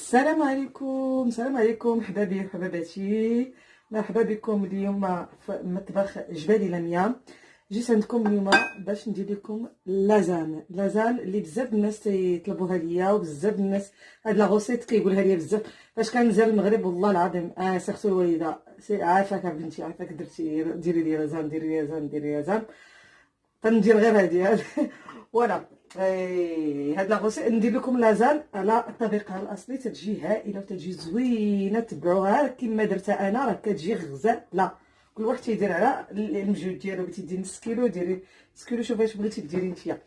السلام عليكم حبابي وحباباتي. مرحبا بكم اليوم في مطبخ جبالي لميا. جيت عندكم اليوم باش ندير لكم لازان اللي بزاف الناس يطلبوها ليا، وبزاف الناس هاد لا غوسيت كيقولها ليا بزاف فاش كنزل المغرب. والله العظيم سيرتو الوالده عافاك بنتي، عافاك درتي، ديري لي لازان، ديري لي لازان، ديري لي لازان. تندير غير هادي فوالا. هاد لا غوسيت ندير لكم لازان على الطريقه الاصلي، تتجي هائله وتتجي زوينه. تبعوها كما درتها انا، راه كتجي غزاله. كل واحد تيدير على المجهود ديالو. بغيتي ديري نص كيلو ديري نص كيلو، شوفي اش بغيتي ديري نتيا.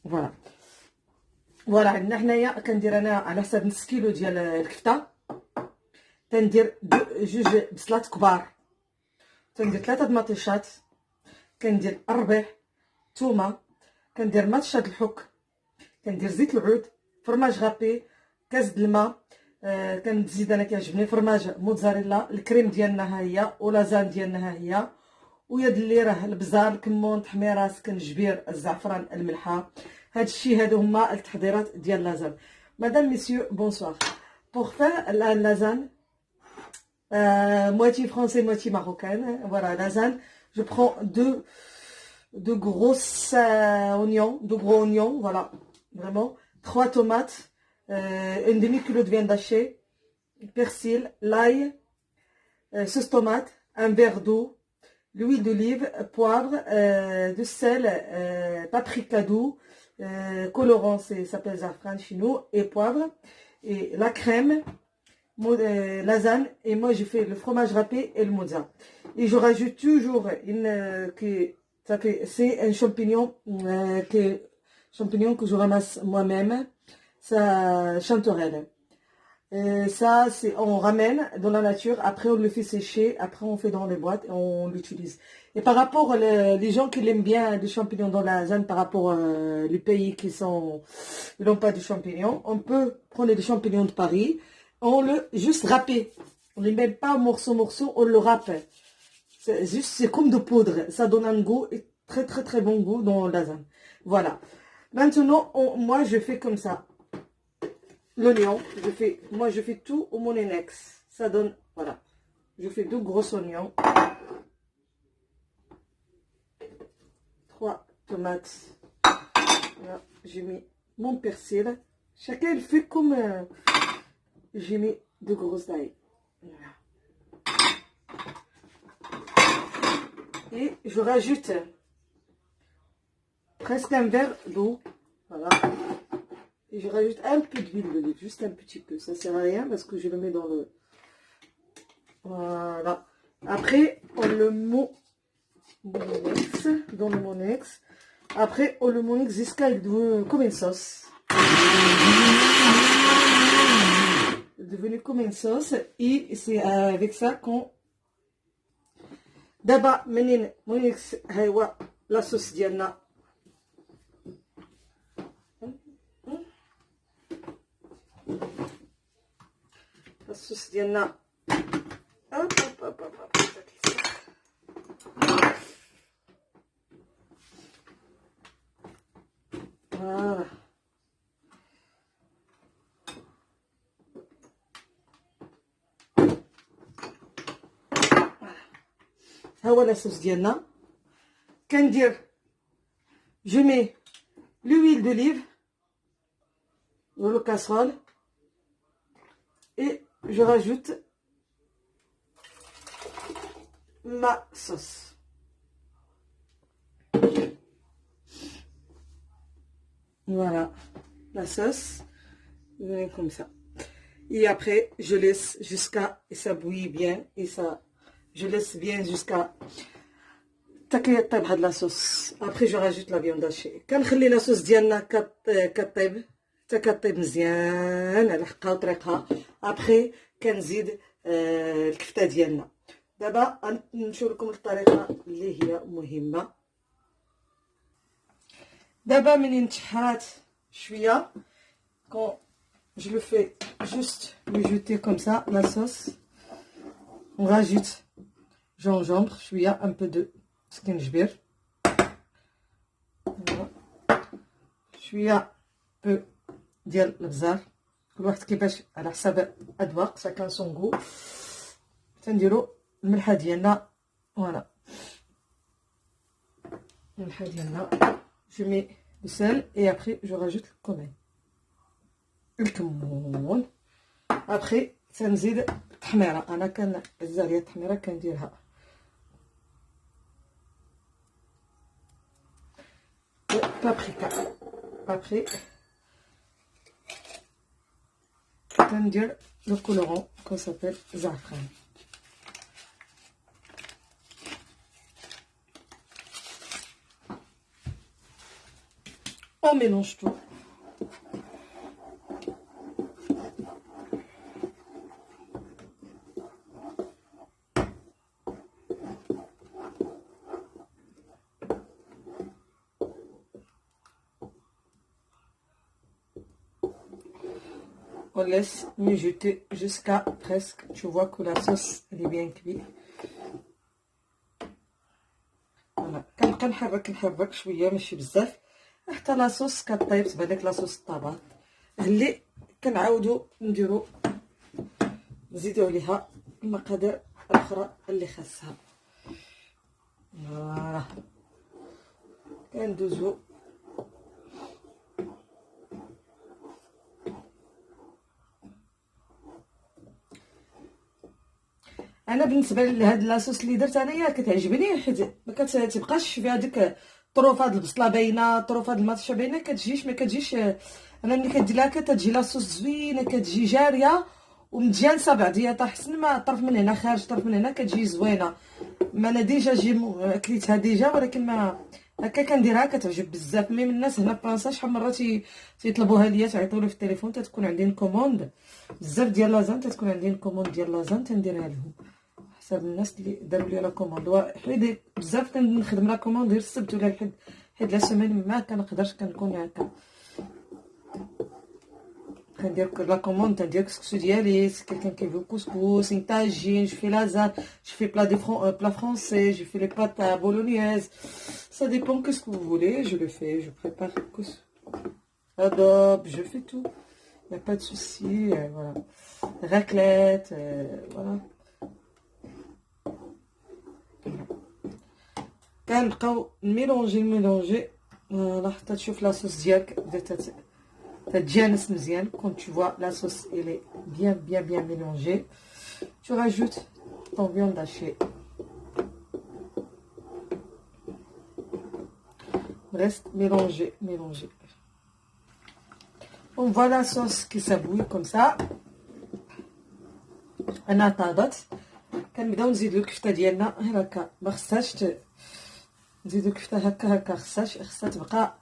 فوالا عندنا حنايا كندير انا على حساب نص كيلو ديال الكفته. تندير جوج بصلات كبار، تندير 3 مطيشات، كندير ربيع ثومه، كندير مطشه الحك، كندير زيت العود، فرماج غابي، كاس د الماء. كنزيد انا كيعجبني فرماج موتزاريلا. الكريم ديالنا ها هي، ولازان ديالنا ها هي، ويد اللي راه البزار، الكمون، التحميره، السكنجبير، الزعفران، الملحه. هاد الشيء هادو هما التحضيرات ديال لازان. مدام ميسيو بونسوار. بوغ فير لازان moitié français, moitié marocaine. Voilà, lasagne. Je prends deux grosses oignons, 2 gros oignons, voilà, vraiment. 3 tomates, une demi-kilo de viande hachée, persil, l'ail, sauce tomate, un verre d'eau, l'huile d'olive, poivre, du sel, paprika doux, colorant, ça s'appelle safran chez nous, et poivre, et la crème. Lasagne, et moi je fais le fromage râpé et le mozza, et je rajoute toujours c'est un champignon, que je ramasse moi-même, ça chanterelle. Ça c'est, on ramène dans la nature, après on le fait sécher, après on fait dans les boîtes et on l'utilise. Et par rapport les gens qui l'aiment bien des champignons dans la lasagne, par rapport les pays qui n'ont pas de champignons, on peut prendre des champignons de Paris. On le juste râper, on ne les met pas morceau, on le râpe. C'est comme de poudre, ça donne un goût, très très très bon goût dans la lasagne. Voilà. Maintenant, moi je fais comme ça. L'oignon, moi je fais tout au mon index. Ça donne, voilà. Je fais 2 gros oignons, 3 tomates. Voilà, j'ai mis mon persil. Chacun il fait comme... j'ai mis 2 grosses tailles. Voilà. Et je rajoute presque un verre d'eau. Voilà. Et je rajoute un peu d'huile d'olive, juste un petit peu. Ça sert à rien parce que je le mets dans le... Voilà. Après, on le monex, dans le monex. Après, on le monex jusqu'à comme une sauce. Devenu comme une sauce, et c'est avec ça qu'on d'abord menine monex la sauce diana. La sauce diana. Voilà. هو la sauce ديالنا. كندير je mets l'huile d'olive dans le casserole et je rajoute ma sauce. Voilà la sauce, comme ça. Et après je laisse jusqu'à et ça bouillit bien, et ça je laisse bien jusqu'à تطيب هاد لاصوص. Après je rajoute la viande hachée. كنخلي لاصوص ديالنا كطيب حتى كطيب مزيان على حقها وطريقها. Après كنزيد الكفته ديالنا. دابا نمشيو لكم الطريقه اللي هي مهمه. دابا منين تشحرات شويه, quand je le fais juste mijoter comme ça la sauce, on rajoute gingembre شويه, un peu de سكنجبير, شويه peu ديال البزار, كل واحد كيفاش على حساب اذواق، شاكان سون غو. تنديرو الملحه ديالنا، فوالا الملحه ديالنا. جو مي لو سيل اي ابري جو راجوت الكمون. ابري تنزيد التحميره، انا كنعز عليا التحميره كنديرها بابريكا. ابري كندير لو كولورون كو سابيل زعفران. On mélange tout. On laisse mijoter jusqu'à presque, tu vois que la sauce elle est bien cuite. Voilà. كنبقى نحرك شويه ماشي بزاف حتى لاصوص كطيب. تبان لك لاصوص الطباط اللي كنعاودو نديرو نزيدو عليها المقادير الاخرى اللي خاصها. فوالا كندوزو انا بالنسبه لهاد لاصوص اللي درت انايا كتعجبني، حيت ما كتبقاش فيها ديك طروفات البصله باينه، طروفات المطشه باينه، ما كتجيش. انا ملي كدير لها كتجي لاصوص زوينه، كتجي جاريه ومتجانسه بعضياتها، حسن ما طرف من هنا خارج طرف من هنا، كتجي زوينه. ما انا ديجا كليتها ديجا، ولكن ما هكا كنديرها كتعجب بزاف. مي من الناس هنا في فرنسا شحال من مره تيطلبوها ليا، تعيطولي في التليفون، تتكون عندي كوموند بزاف ديال لازان، تتكون عندي كوموند ديال لازان تنديرها لهم حسب الناس اللي داروا لي لا كوموند. حيت بزاف كنخدم لا كوموند غير السبت ولا الحد، حيت لا سيمين ما كنقدرش كنكون هكا كندير لا كوموند. تندير كسكسو ديالي، كيلكان كيفو كسكس، ان طاجين، جو في لازان، جو في بلا فرونسي، جو في لي بات بولونياز، ça dépend que ce que vous voulez, je le fais, je prépare adobe, je fais tout, il n'y a pas de souci, voilà. Raclette, voilà. كنبقاو ميلونجي فوالا حتى تشوف لاصوص ديالك بدات تتجانس مزيان. quand tu vois la sauce elle est bien mélangée, tu rajoutes ton viande hachée. Reste mélanger. On voit la sauce qui s'abouille comme ça. انا طابت كنبداو نزيدو الكفته ديالنا غير هكا، ما خصهاش نزيدو الكفته هكا خصها تبقى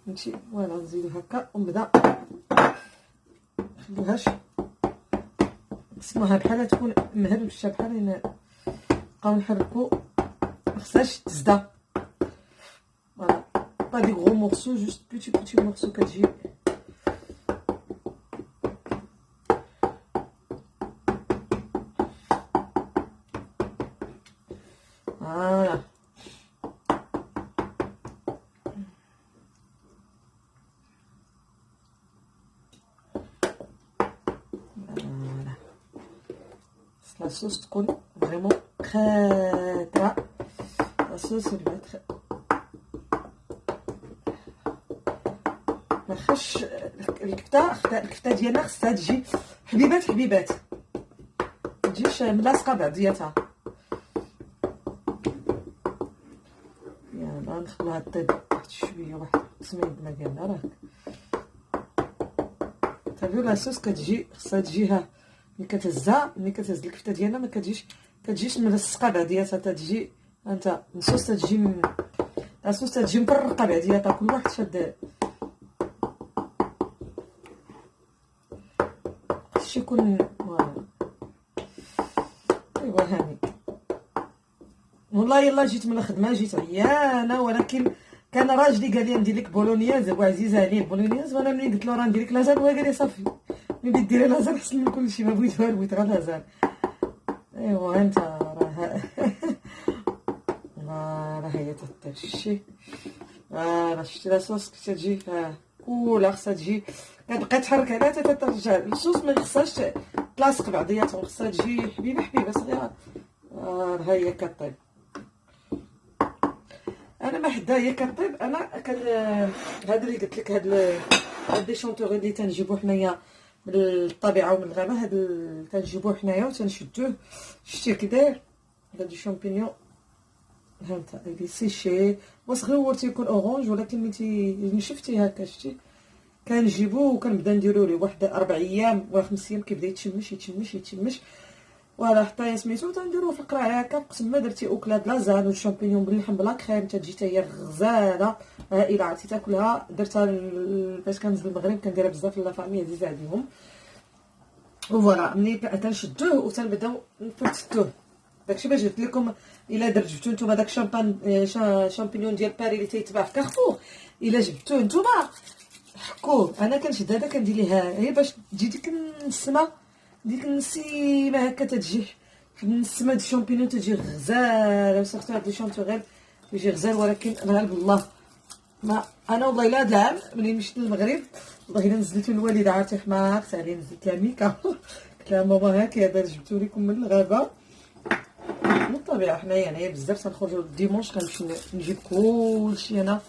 فهمتي. فوالا نزيدو هكا ونبدا نخليوهاش اسمها بحال تكون مهربشه، بحال نبقاو نحركو، ما خصهاش تزدا. فوالا با دي غرو مورسو، جوست بيتي مورسو كتجي. فوالا la sauce تكون vraiment très la sauce elle va être ما خش الكفته ديالنا خصها تجي حبيبات ما تجيش ملاصقه بعضياتها. يلا نخلوها طيب واحد شويه، واحد السميد ديالنا راك تابعوا لا صوص كتجي خصها تجيها ملي كتهزها، ملي كتهز الكفته ديالنا ما كتجيش ملصقه بعضياتها، تجي انت الصوص تجي لاصوص تجي مفرقه بعضياتها، كل واحد شاد خصو يكون. فوالا ايوا هاني والله يلا جيت من الخدمه جيت عيانه، ولكن كان راجلي قال لي ندير لك بولونياز وعزيزه عليه البولونياز، وانا ملي قلت له راه ندير لك لازان هو قال لي صافي ملي ديري لازان احسن من كلشي، ما بغيت والو بغيت غير لازان. ايوا انت راه هي تطيب شتي. راه شتي لاصوص كتجي كلها خصها تجي كتبقى تحرك عليها حتى ترجع الصوص. ما خصهاش تلاصق بعضياتهم، خصها تجي حبيبه حبيبه صغيره. ها هي كطيب. انا ما حدا هي كطيب. انا هذا اللي قلت لك، هاد لي شونطور اللي تنجيبو حنايا من الطبيعه ومن الغابه، هاد تنجيبوه حنايا وتنشدوه. شتي كي داير هاد الشامبينيون، ها انت اللي سيشي وصغير، هو تيكون اورانج، ولكن ملي شفتي هكا شتي كنجيبوه وكنبدا نديرو ليه واحد 4 ايام ولا 5 ايام، كيبدا يتشمش فوالا حتى سميتو. تنديروه في القرعه هكا. قسم ما درتي اوكله د لازان والشامبينيون باللحم بلا كريم، تجي حتى هي غزاله. الا عرفتي تاكلها درتها فاش كنزل المغرب كنديرها بزاف لا فامي عزيزه عليهم. وفوالا ملي تنشدوه وتنبداو نفتتوه. داكشي باش قلت لكم، الا جبتو نتوما داك شامبينيون ديال باري اللي تيتباع في كارفور، الا جبتوه نتوما حكوه. انا كنشد هذا كندير ليه هي باش تجي ديك النسمه، ديك النسيمه هكا تتجي واحد النسمه د الشامبينيون تجي غزاله. وصافي هاد لي شونطوغيل يجي غزال. ولكن غالب الله ما انا والله الا هاد العام ملي مشيت للمغرب والله الا نزلت الوالده عرفتي حماق علي، نزلت لها ميكا قلت لها ماما هاك هذا جبتو لكم من الغابه من الطبيعه. حنايا هنايا بزاف تنخرجوا ديمونش كنمشي نجيب كلشي. انا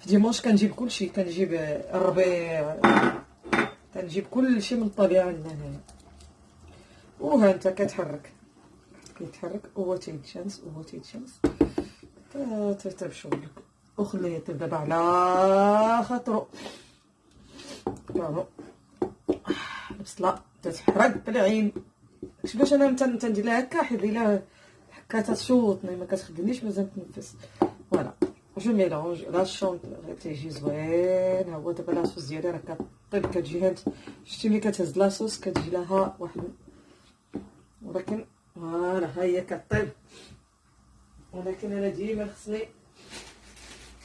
في ديمونش كنجيب كلشي، كنجيب الربيع، كنجيب كلشي من الطبيعه عندنا هنايا. وها انت كيتحرك هو تيتشمس ترتب شغلك وخليه يطيب دابا على خاطرو. برافو. البصله تتحرق بالعين. باش انا تندير لها هكا، حيت الا هكا تشوطني ما كتخلينيش مازال نتنفس. فوالا جو ميلونج لا شونط تيجي زوين. ها هو دابا لاصوص ديالي راه كطيب، كتجي هاد شتي ملي كتهز لاصوص كتجي لها واحد، ولكن فوالا ها هي كطيب. ولكن انا ديما خصني،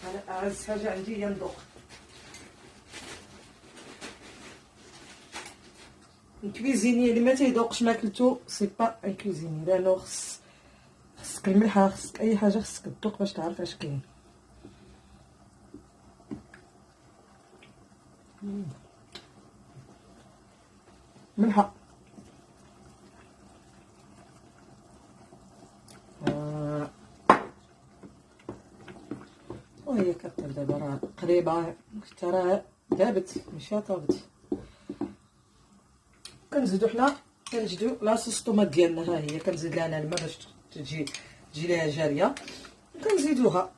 انا اعز حاجه عندي هي ندوق. الكويزيني اللي ما تيذوقش ماكلتو سي با ان كويزيني، لانه خصك الملحه، خصك اي حاجه خصك تذوق باش تعرف اش كاين. ملحه وهي كطيب دابا راه قريبه، حتى راه دابت ماشي طابت. كنزيدو حنا لاصوص الطوماط ديالنا. ها هي كنزيد لها انا الماء باش تجي ليها جاريه. كنزيدوها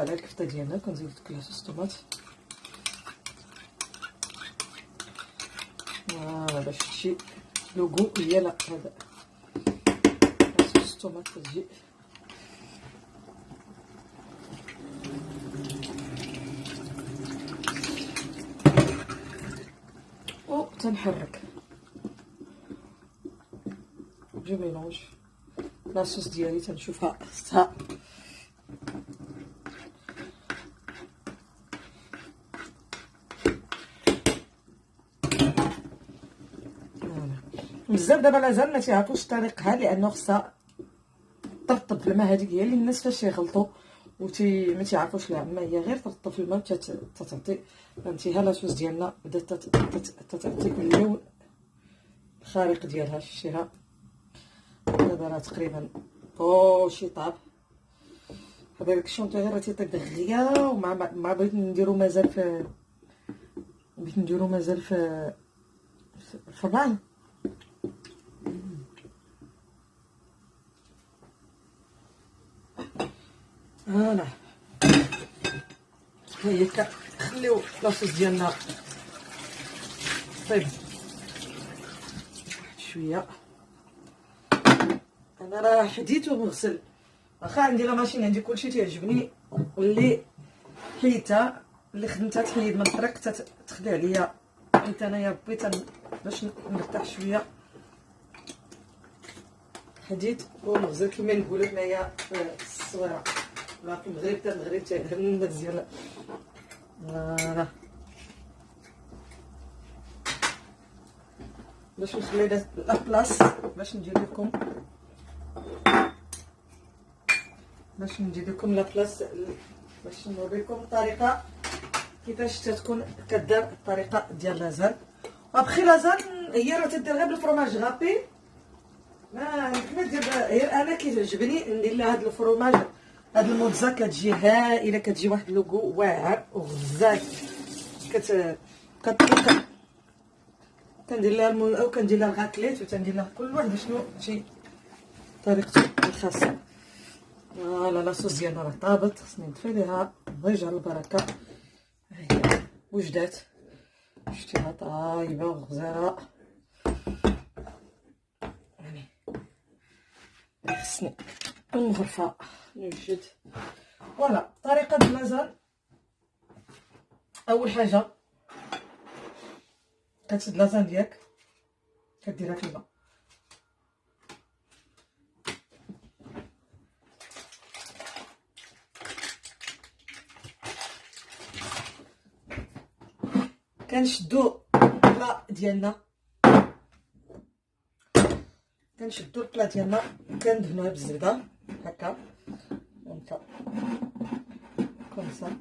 على الكفته ديالنا. كنزيدو ديك لاصوص الطوماط فوالا باش تجي لوغو ديال هذا لاصوص الطوماط تجي. و تنحرك جو ميلونج لاصوص ديالي. تنشوفها خصها بزاف. دابا مازال ما تيعرفوش طريقها، لانه خصها ترطب في الماء. هذيك هي اللي الناس فاش يغلطوا ما تيعرفوش لها. ما هي غير ترطب في الماء تتعطي. فهمتي ها لاصوص ديالنا بدات تعطي اللون الخارق ديالها. شتيها دابا راه تقريبا كلشي طاب. هذا داك الشونطو غير تيطيب دغيا. ومع بغيت نديرو مازال في الفران. فوالا هي كنخليو لاصوص ديالنا طيب شويه. انا راه حديت ومغسل، واخا عندي لا ماشين عندي كلشي تيعجبني. واللي حيدتها اللي خدمتها تحيد من الطريق تخلي عليا، حيت انايا بغيت باش نرتاح شويه. حديت ومغسل كما نقولوا حنايا في الصويره ولا في المغرب. حتى المغرب تيعجبني مزيان. فوالا باش نخلي لا بلاص باش ندير لكم لا بلاص باش نوريكم الطريقه كيفاش تتكون كدار الطريقه ديال لازان. وابخي لازان هي راه تدير غير بالفرماج غابي، ما ندير غير انا كيعجبني ندير لها هذا الفرماج. هاد الموتزا كتجي هائله، كتجي واحد اللوغو واعر وغزال. كندير لها او كندير لها الغاكليت، وتندير لها كل واحد شنو شي طريقته الخاصه. فوالا لاصوص ديالنا راه طابت، خصني نطفي ليها الله يجعل البركه. ها هي وجدات، شتيها طايبه وغزاله. يعني خصني المغرفه نوجد. فوالا طريقه ديال لازان. اول حاجه كتشد لازان ديالك كديرها في الماء، كنشدو البلا ديالنا، كنشدو البلا ديالنا كندهنوها بالزبده هكا هكا كومسا.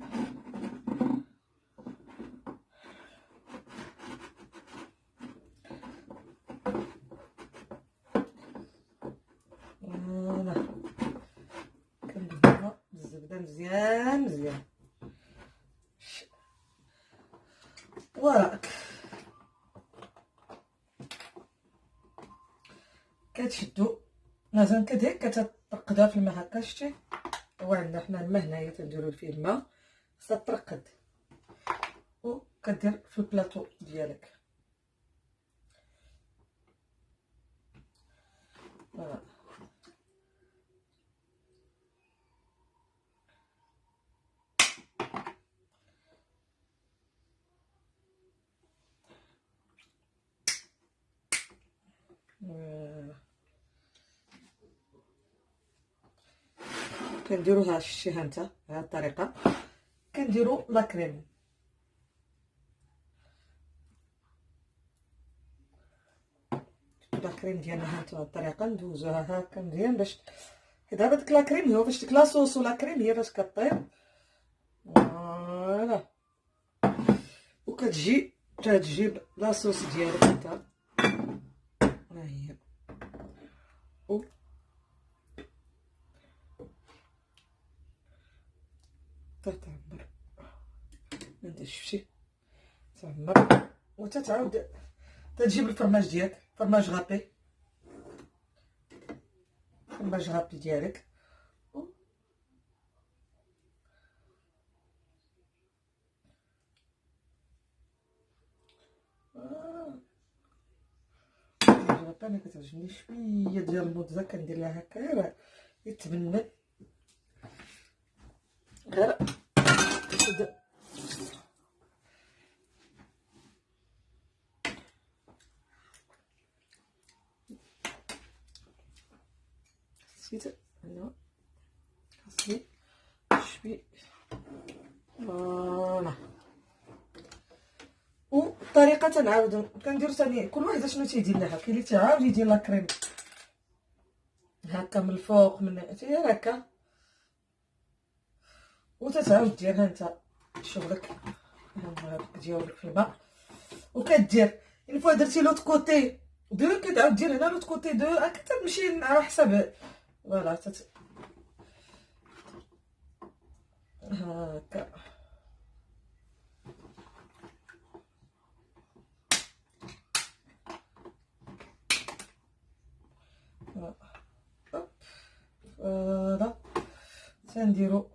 فوالا كندهنوها بالزبده مزيان مزيان. وراك كتشدو لازم كدير كترقدها في الماء هكا. شتي هو عندنا حنا الماء هنايا تنديرو فيه الماء، خصها ترقد. وكدير في البلاطو ديالك. فوالا كنديروها شتي هانتا بهاد الطريقه. كنديرو لاكريم، لاكريم ديالنا هانتو بهاد الطريقه ندوزوها هكا مزيان باش دابا ديك لاكريم هو باش ديك لاصوص ولاكريم هي باش كطيب. فوالا وكتجي تجيب لاصوص ديالك انت. ها هي و تتعمر. انت شفتي تعمر وتتعاود تجيب الفرماج ديالك، فرماج غابي، فرماج غابي ديالك. انا كتعجبني شويه ديال الموتزا كندير لها هكا غير يتبنن. غير كتشد نسيت انا خاصني شويه. فوالا والطريقه تنعاودو كندير ثاني كل واحد شنو تيدير لها. كاين اللي تيعاود يدير لاكريم هكا من الفوق من غير هكا، وتتعاود ديرها انت شغلك هذاك ديالك في الماء. وكدير اون فوا درتي لوط كوتي دو كتعاود دير هنا لوط كوتي دو هكا تمشي على حسب. فوالا هكا فوالا تنديرو.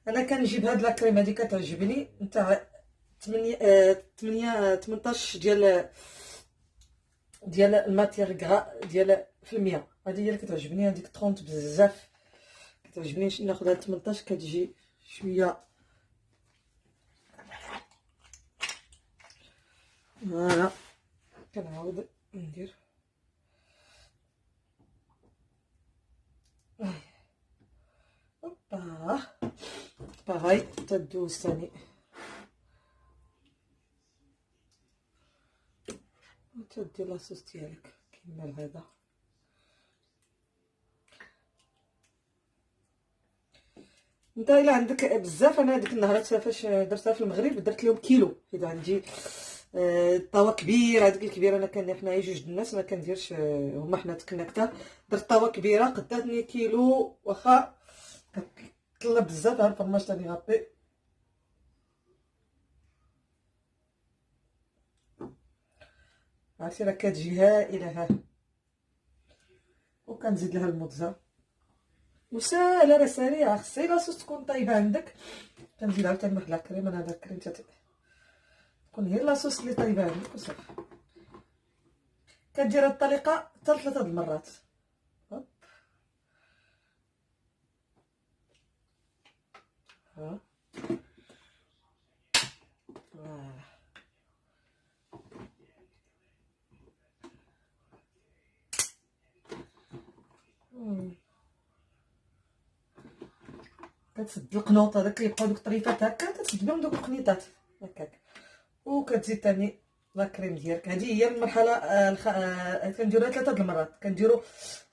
انا كنجيب هاد لاكريم هادي كتعجبني نتاع 18 ديال الماتير غرا ديال في المية. هادي هي اللي كتعجبني، هذيك 30 بزاف كتعجبني. ناخذ هاد 18 كتجي شويه. فوالا كنعاود ندير هوبا باغي تدوز ثاني وتدي لاصوص ديالك كيما هذا. انت الا عندك بزاف، انا هذيك النهارات فاش درتها في المغرب درت لهم كيلو، حيت عندي طاوه كبيره. هذيك الكبيره انا حنايا جوج الناس ما كنديرش، هما حنا كنا كثار. درت طاوه كبيره قداتني كيلو، واخا كطلب بزاف هاد الفرماج تاع لي غابي. عرفتي راه كتجي هائله ها، وكنزيد لها الموتزا وساهله، راه سريعه. خصها لاصوص تكون طايبه عندك، كنزيد عاوتاني واحد لاكريم. انا هاد الكريم تكون هي لاصوص اللي طايبه عندك وصافي. كدير هاد الطريقه حتى 3 المرات. هوب ها فوالا. كتسد القنوط هذاك اللي يبقاو دوك الطريفات هكا، تسد بهم دوك القنيطات هكاك، وكتزيد ثاني لا كريم ديالك. هذه هي المرحله كنديروها 3 المرات. كنديروا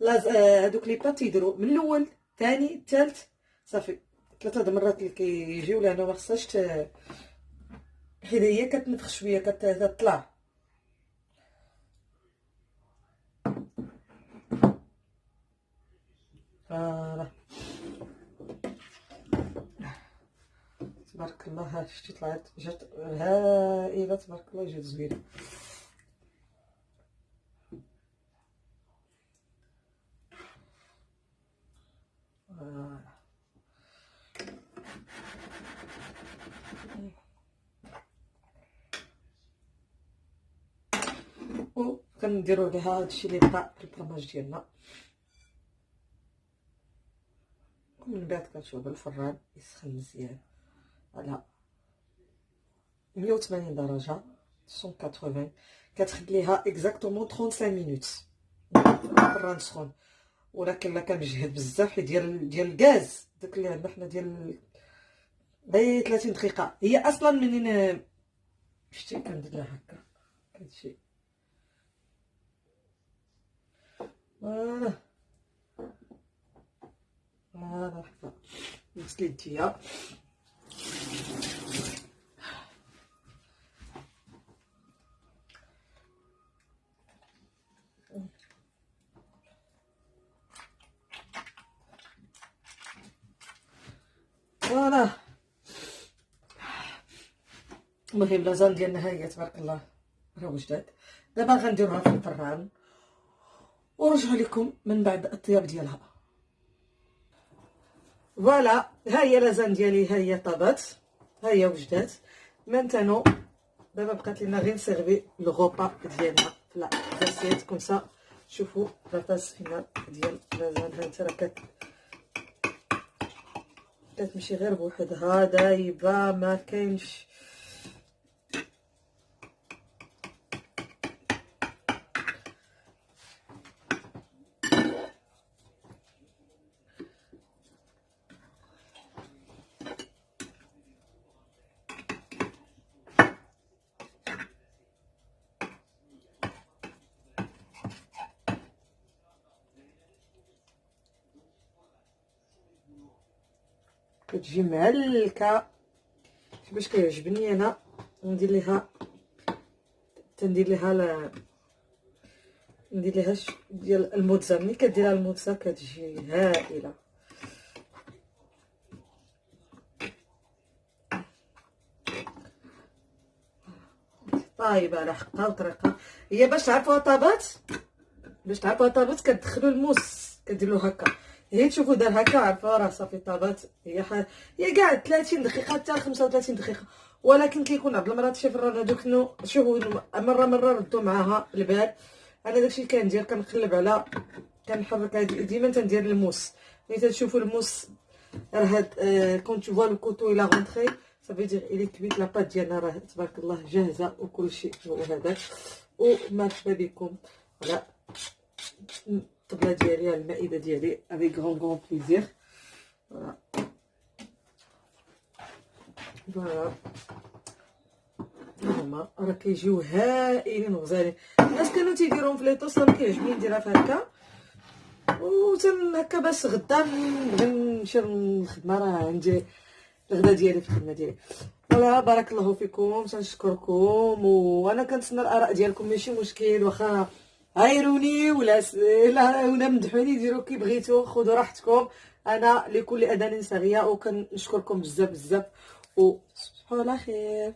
هذوك لي بات يديروا من الاول الثاني الثالث صافي 3 المرات اللي كيجيو، لانه ما خصهاش حيت هي كتنفخ شويه كتطلع. فوالا تبارك الله. ها شتي طلعت جات هائله تبارك الله، جات زوينه. و كنديروا ليها هادشي اللي بقى في الفرماج ديالنا، ومن بعد كنشوفوا الفران يسخن مزيان على 180 درجه 180. كتخليها اكزاكتومون 35 مينوت الفران سخون. ولكن لا كنجهد بزاف حيت ديال الغاز داك اللي عندنا حنا ديال غير 30 دقيقه. هي اصلا منين شتي كندير لها هكا كتجي فوالا. فوالا حتى نغسل يديا. فوالا المهم لازال ديالنا ها هي تبارك الله راه وجدات. دابا غنديروها في الفران ونرجعوا لكم من بعد الطياب ديالها. فوالا ها هي لازان ديالي، ها هي طابات، ها هي وجدات مانتانو. دابا بقات لينا غير نسيرفي الغوبا ديالنا في لاسيت كومسا. شوفوا لا فاز فينال ديال لازان. ها انت راه كتمشي غير بوحدها دايبه، ما كاينش كتجي معلكه. باش كيعجبني انا ندير ليها ندير ليها ديال الموتزا. ملي كديرها الموتزا كتجي هائله. طايبه على حقها وطريقه. هي باش تعرفوها طابات، كتدخلوا الموس كديروا هكا. هي تشوفوا دار هكا عرفوا راه صافي طابات. هي كاع 30 دقيقه حتى 35 دقيقه. ولكن كيكون عبد المرات شي فران هذوك شوفوا مره ردوا معاها البال. انا داكشي كندير كنقلب على كنحرك ديما تندير الموس. ملي تشوفوا الموس راه هاد كون تو فوا لو كوتو الى رونطري صافي دير الي كبيت لاباط ديالنا راه تبارك الله جاهزه وكلشي هو هذاك. ومرحبا بكم على الطبله ديالي، على المائده ديالي افيك غون بليزير. فوالا فوالا هما راه كيجيو هائلين وغزالين. الناس كانوا تيديروهم في ليطوس، انا كيعجبني نديرها في هكا وتن هكا باش غدا نبغي نمشي للخدمه، راه عندي الغدا ديالي في الخدمه ديالي. فوالا بارك الله فيكم، تنشكركم، وانا كنتسنى الاراء ديالكم، ماشي مشكل، واخا عايروني ولا مدحوني، ديروا كي بغيتو، خذوا راحتكم، انا لكل اذان صاغيه، وكنشكركم بزاف بزاف، وتصبحوا على خير.